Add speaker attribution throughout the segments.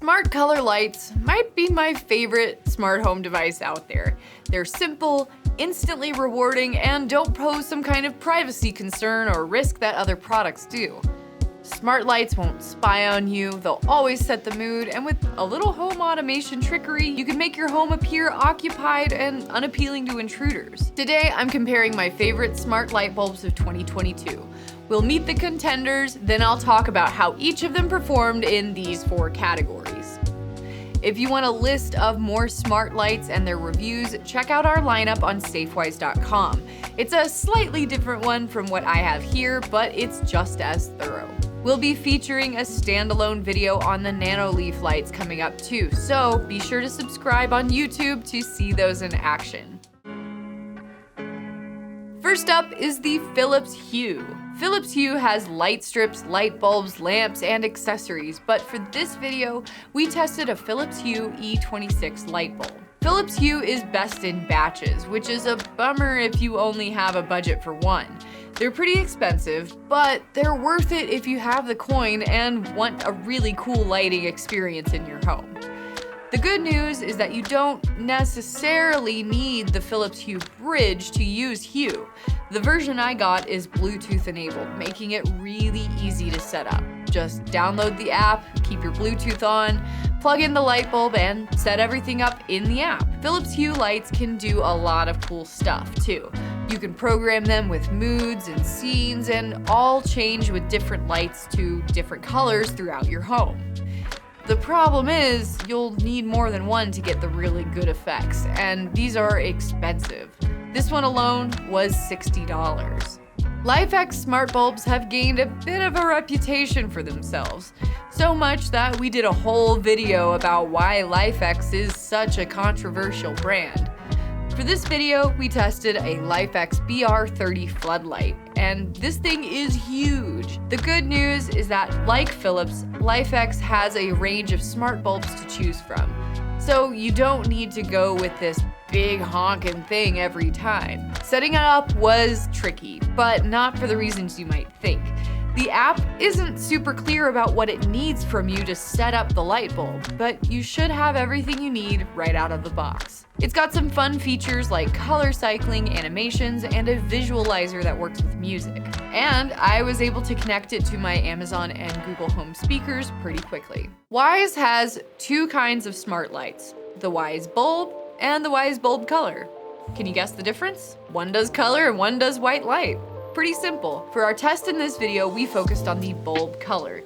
Speaker 1: Smart color lights might be my favorite smart home device out there. They're simple, instantly rewarding, and don't pose some kind of privacy concern or risk that other products do. Smart lights won't spy on you, they'll always set the mood, and with a little home automation trickery, you can make your home appear occupied and unappealing to intruders. Today, I'm comparing my favorite smart light bulbs of 2022. We'll meet the contenders, then I'll talk about how each of them performed in these 4 categories. If you want a list of more smart lights and their reviews, check out our lineup on Safewise.com. It's a slightly different one from what I have here, but it's just as thorough. We'll be featuring a standalone video on the Nanoleaf lights coming up too, so be sure to subscribe on YouTube to see those in action. First up is the Philips Hue. Philips Hue has light strips, light bulbs, lamps, and accessories, but for this video, we tested a Philips Hue E26 light bulb. Philips Hue is best in batches, which is a bummer if you only have a budget for one. They're pretty expensive, but they're worth it if you have the coin and want a really cool lighting experience in your home. The good news is that you don't necessarily need the Philips Hue bridge to use Hue. The version I got is Bluetooth enabled, making it really easy to set up. Just download the app, keep your Bluetooth on, plug in the light bulb, and set everything up in the app. Philips Hue lights can do a lot of cool stuff too. You can program them with moods and scenes, and all change with different lights to different colors throughout your home. The problem is, you'll need more than one to get the really good effects, and these are expensive. This one alone was $60. LIFX smart bulbs have gained a bit of a reputation for themselves, so much that we did a whole video about why LIFX is such a controversial brand. For this video, we tested a LIFX BR30 floodlight, and this thing is huge. The good news is that, like Philips, LIFX has a range of smart bulbs to choose from, so you don't need to go with this big honking thing every time. Setting it up was tricky, but not for the reasons you might think. The app isn't super clear about what it needs from you to set up the light bulb, but you should have everything you need right out of the box. It's got some fun features like color cycling, animations, and a visualizer that works with music. And I was able to connect it to my Amazon and Google Home speakers pretty quickly. Wyze has 2 kinds of smart lights, the Wyze Bulb and the Wyze Bulb Color. Can you guess the difference? One does color and one does white light. Pretty simple. For our test in this video, we focused on the bulb color.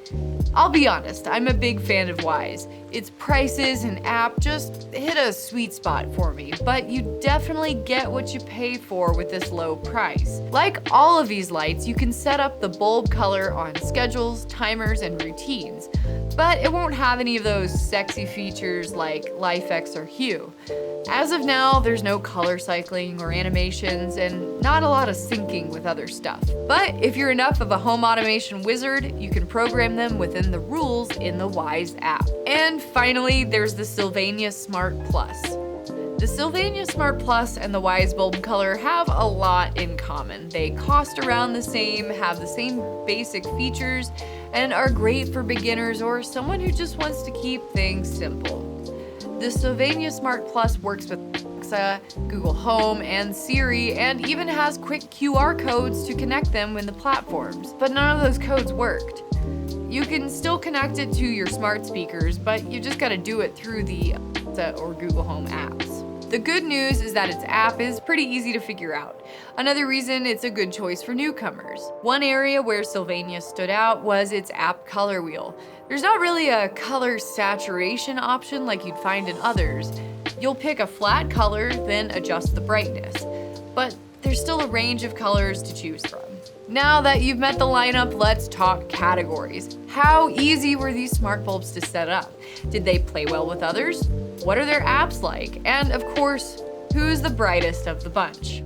Speaker 1: I'll be honest, I'm a big fan of Wyze. Its prices and app just hit a sweet spot for me, but you definitely get what you pay for with this low price. Like all of these lights, you can set up the bulb color on schedules, timers, and routines, but it won't have any of those sexy features like LIFX or Hue. As of now, there's no color cycling or animations and not a lot of syncing with other stuff. But if you're enough of a home automation wizard, you can program them within the rules in the Wyze app. And finally, there's the Sylvania Smart Plus. The Sylvania Smart Plus and the Wyze Bulb Color have a lot in common. They cost around the same, have the same basic features, and are great for beginners or someone who just wants to keep things simple. The Sylvania Smart Plus works with Alexa, Google Home, and Siri, and even has quick QR codes to connect them in the platforms, but none of those codes worked. You can still connect it to your smart speakers, but you just gotta do it through the Alexa or Google Home apps. The good news is that its app is pretty easy to figure out. Another reason it's a good choice for newcomers. One area where Sylvania stood out was its app color wheel. There's not really a color saturation option like you'd find in others. You'll pick a flat color, then adjust the brightness. But there's still a range of colors to choose from. Now that you've met the lineup, let's talk categories. How easy were these smart bulbs to set up? Did they play well with others? What are their apps like? And of course, who's the brightest of the bunch?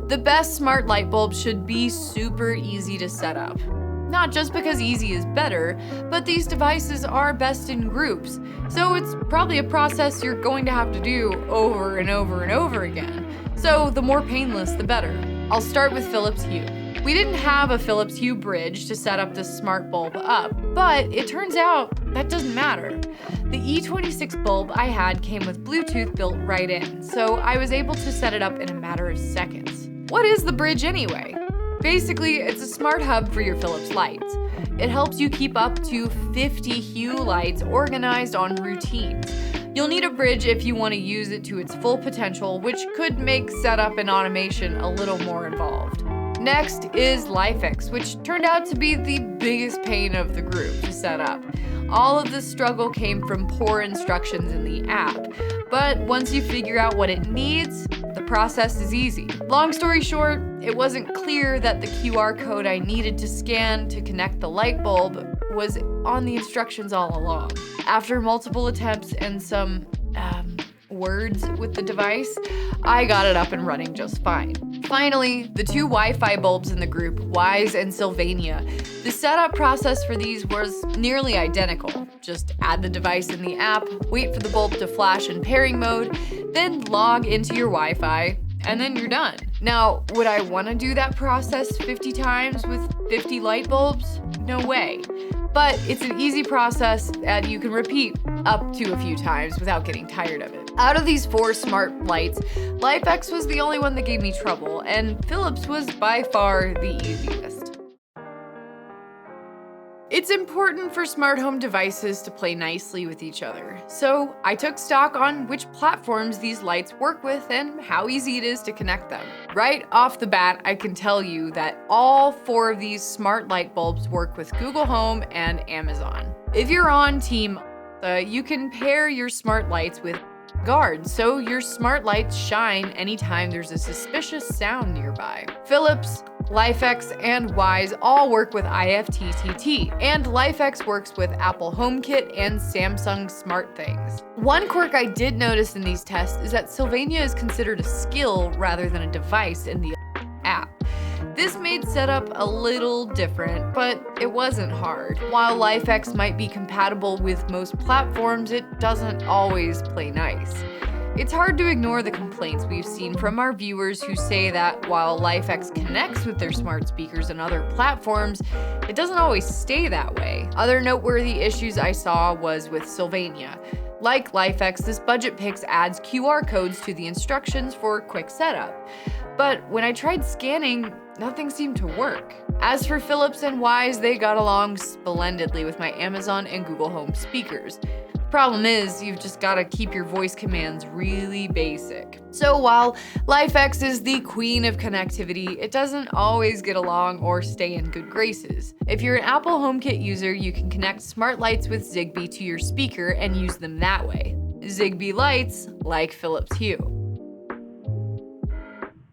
Speaker 1: The best smart light bulb should be super easy to set up. Not just because easy is better, but these devices are best in groups, so it's probably a process you're going to have to do over and over and over again. So the more painless, the better. I'll start with Philips Hue. We didn't have a Philips Hue bridge to set up this smart bulb up, but it turns out that doesn't matter. The E26 bulb I had came with Bluetooth built right in, so I was able to set it up in a matter of seconds. What is the bridge anyway? Basically, it's a smart hub for your Philips lights. It helps you keep up to 50 Hue lights organized on routines. You'll need a bridge if you want to use it to its full potential, which could make setup and automation a little more involved. Next is LIFX, which turned out to be the biggest pain of the group to set up. All of the struggle came from poor instructions in the app, but once you figure out what it needs, the process is easy. Long story short, it wasn't clear that the QR code I needed to scan to connect the light bulb was on the instructions all along. After multiple attempts and some words with the device, I got it up and running just fine. Finally, the two Wi-Fi bulbs in the group, Wyze and Sylvania. The setup process for these was nearly identical. Just add the device in the app, wait for the bulb to flash in pairing mode, then log into your Wi-Fi, and then you're done. Now, would I want to do that process 50 times with 50 light bulbs? No way. But it's an easy process that you can repeat up to a few times without getting tired of it. Out of these 4 smart lights, LIFX was the only one that gave me trouble, and Philips was by far the easiest. It's important for smart home devices to play nicely with each other, so I took stock on which platforms these lights work with and how easy it is to connect them. Right off the bat, I can tell you that all 4 of these smart light bulbs work with Google Home and Amazon. If you're on Team you can pair your smart lights with Guard, so your smart lights shine anytime there's a suspicious sound nearby. Philips, LIFX, and Wyze all work with IFTTT, and LIFX works with Apple HomeKit and Samsung SmartThings. One quirk I did notice in these tests is that Sylvania is considered a skill rather than a device in the app. This made setup a little different, but it wasn't hard. While LIFX might be compatible with most platforms, it doesn't always play nice. It's hard to ignore the complaints we've seen from our viewers who say that while LIFX connects with their smart speakers and other platforms, it doesn't always stay that way. Other noteworthy issues I saw was with Sylvania. Like LIFX, this BudgetPix adds QR codes to the instructions for quick setup. But when I tried scanning, nothing seemed to work. As for Philips and Wyze, they got along splendidly with my Amazon and Google Home speakers. The problem is, you've just gotta keep your voice commands really basic. So while LIFX is the queen of connectivity, it doesn't always get along or stay in good graces. If you're an Apple HomeKit user, you can connect smart lights with Zigbee to your speaker and use them that way. Zigbee lights like Philips Hue.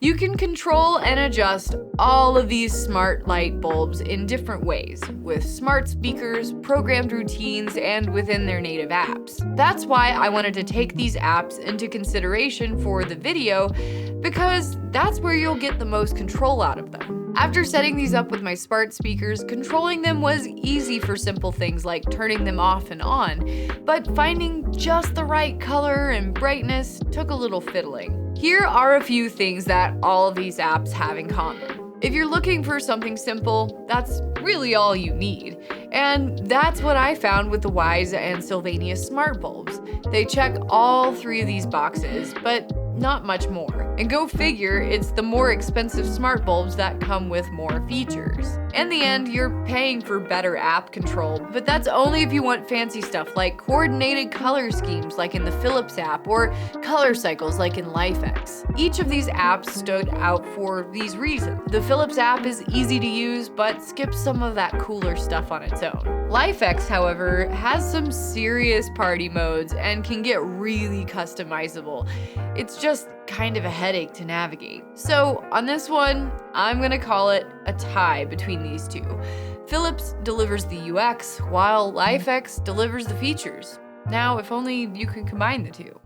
Speaker 1: You can control and adjust all of these smart light bulbs in different ways, with smart speakers, programmed routines, and within their native apps. That's why I wanted to take these apps into consideration for the video, because that's where you'll get the most control out of them. After setting these up with my smart speakers, controlling them was easy for simple things like turning them off and on, but finding just the right color and brightness took a little fiddling. Here are a few things that all of these apps have in common. If you're looking for something simple, that's really all you need. And that's what I found with the Wyze and Sylvania smart bulbs. They check all 3 of these boxes, but not much more. And go figure, it's the more expensive smart bulbs that come with more features. In the end, you're paying for better app control, but that's only if you want fancy stuff like coordinated color schemes like in the Philips app or color cycles like in LIFX. Each of these apps stood out for these reasons. The Philips app is easy to use, but skips some of that cooler stuff on its own. LIFX, however, has some serious party modes and can get really customizable. It's just kind of a headache to navigate. So on this one, I'm gonna call it a tie between these two. Philips delivers the UX, while LIFX delivers the features. Now, if only you could combine the two.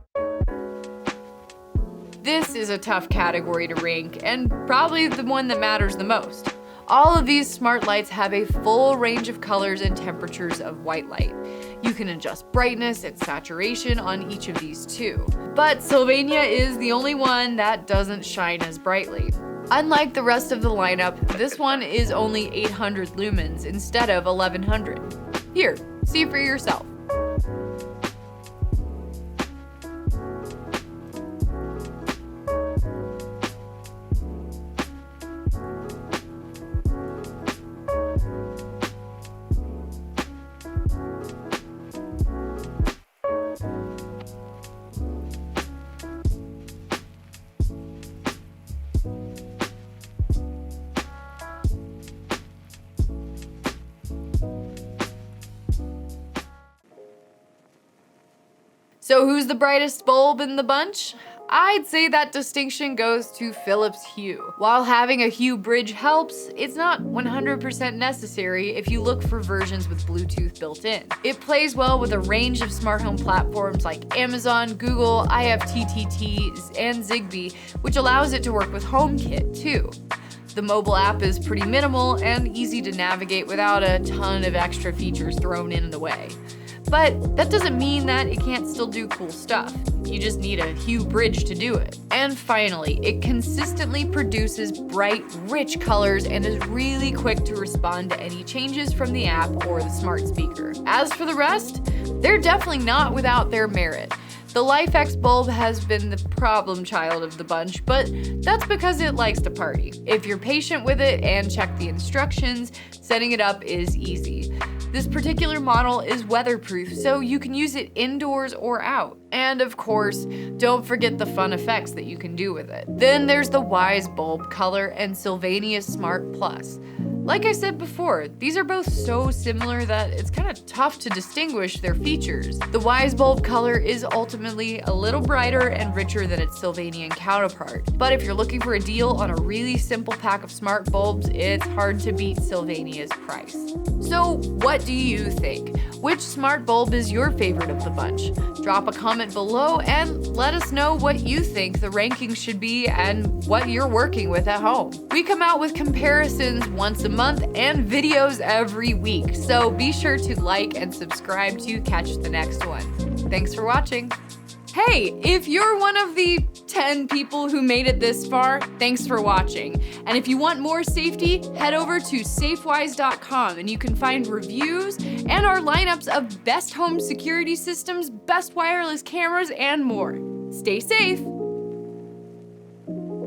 Speaker 1: This is a tough category to rank, and probably the one that matters the most. All of these smart lights have a full range of colors and temperatures of white light. You can adjust brightness and saturation on each of these too. But Sylvania is the only one that doesn't shine as brightly. Unlike the rest of the lineup, this one is only 800 lumens instead of 1100. Here, see for yourself. So who's the brightest bulb in the bunch? I'd say that distinction goes to Philips Hue. While having a Hue bridge helps, it's not 100% necessary if you look for versions with Bluetooth built in. It plays well with a range of smart home platforms like Amazon, Google, IFTTT, and Zigbee, which allows it to work with HomeKit too. The mobile app is pretty minimal and easy to navigate without a ton of extra features thrown in the way. But that doesn't mean that it can't still do cool stuff. You just need a Hue bridge to do it. And finally, it consistently produces bright, rich colors and is really quick to respond to any changes from the app or the smart speaker. As for the rest, they're definitely not without their merit. The LIFX bulb has been the problem child of the bunch, but that's because it likes to party. If you're patient with it and check the instructions, setting it up is easy. This particular model is weatherproof, so you can use it indoors or out. And of course, don't forget the fun effects that you can do with it. Then there's the Wyze Bulb Color and Sylvania Smart Plus. Like I said before, these are both so similar that it's kind of tough to distinguish their features. The Wyze Bulb Color is ultimately a little brighter and richer than its Sylvanian counterpart. But if you're looking for a deal on a really simple pack of smart bulbs, it's hard to beat Sylvania's price. So what do you think? Which smart bulb is your favorite of the bunch? Drop a comment below and let us know what you think the rankings should be and what you're working with at home. We come out with comparisons once a month and videos every week, so be sure to like and subscribe to catch the next one. Thanks for watching. Hey, if you're one of the 10 people who made it this far, thanks for watching. And if you want more safety, head over to safewyze.com and you can find reviews and our lineups of best home security systems, best wireless cameras, and more. Stay safe.